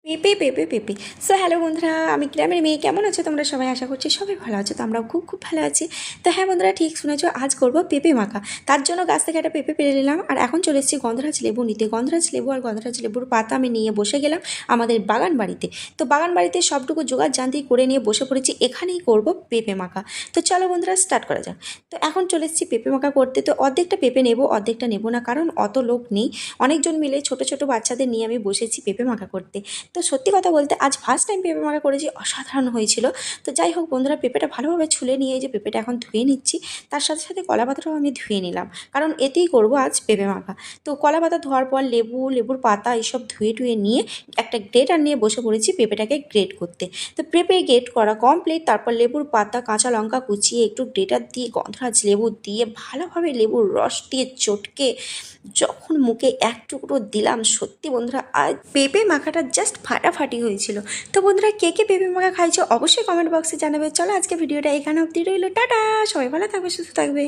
পেঁপে পেঁপে পেঁপে সো হ্যালো বন্ধুরা, আমি গ্রামের মেয়ে। কেমন আছো তোমরা সবাই? আশা করছি সবাই ভালো আছো। তো আমরাও খুব খুব ভালো আছি। তো হ্যাঁ বন্ধুরা, ঠিক শুনেছো, আজ করবো পেঁপে মাখা। তার জন্য গাছ থেকে একটা পেঁপে পেরে নিলাম, আর এখন চলে এসেছি গন্ধরাজ লেবু নিতে। গন্ধরাজ লেবু আর গন্ধরাজ লেবুর পাতা আমি নিয়ে বসে গেলাম আমাদের বাগান বাড়িতে। তো বাগান বাড়িতে সবটুকু জোগাড় জানতেই করে নিয়ে বসে পড়েছি, এখানেই করবো পেঁপে মাখা। তো চলো বন্ধুরা, স্টার্ট করা যাক। তো এখন চলে এসেছি পেঁপে মাখা করতে। তো অর্ধেকটা পেঁপে নেবো, অর্ধেকটা নেবো না, কারণ অত লোক নেই। অনেকজন মিলে ছোট ছোট বাচ্চাদের নিয়ে আমি বসেছি পেঁপে মাখা করতে। তো সত্যি কথা বলতে আজ ফার্স্ট টাইম পেঁপে মাখা করেছি, অসাধারণ হয়েছিল। তো যাই হোক বন্ধুরা, পেঁপেটা ভালোভাবে ছুলে নিয়ে এই যে পেঁপেটা এখন ধুয়ে নিচ্ছি। তার সাথে সাথে কলা পাতাটাও আমি ধুয়ে নিলাম, কারণ এতেই করব আজ পেঁপে মাখা। তো কলা পাতা ধোয়ার পর লেবুর পাতা এইসব ধুয়ে টুয়ে নিয়ে একটা গ্রেটার নিয়ে বসে পড়েছি পেঁপেটাকে গ্রেট করতে। তো পেঁপে গ্রেট করা কমপ্লিট। তারপর লেবুর পাতা, কাঁচা লঙ্কা কুচিয়ে একটু গ্রেটার দিয়ে গন্ধরাজ লেবু দিয়ে ভালোভাবে লেবুর রস দিয়ে চটকে যখন মুখে এক টুকরো দিলাম, সত্যি বন্ধুরা আর পেঁপে মাখাটা জাস্ট ফাটাফাটি হয়েছিল। তো বন্ধুরা, কে কে পেঁপে মাখা খাইছো অবশ্যই কমেন্ট বক্সে জানাবে। চলো আজকে ভিডিওটা এখানে অবধি রইলো, টাটা। সবাই ভালো থাকবে, সুস্থ থাকবে।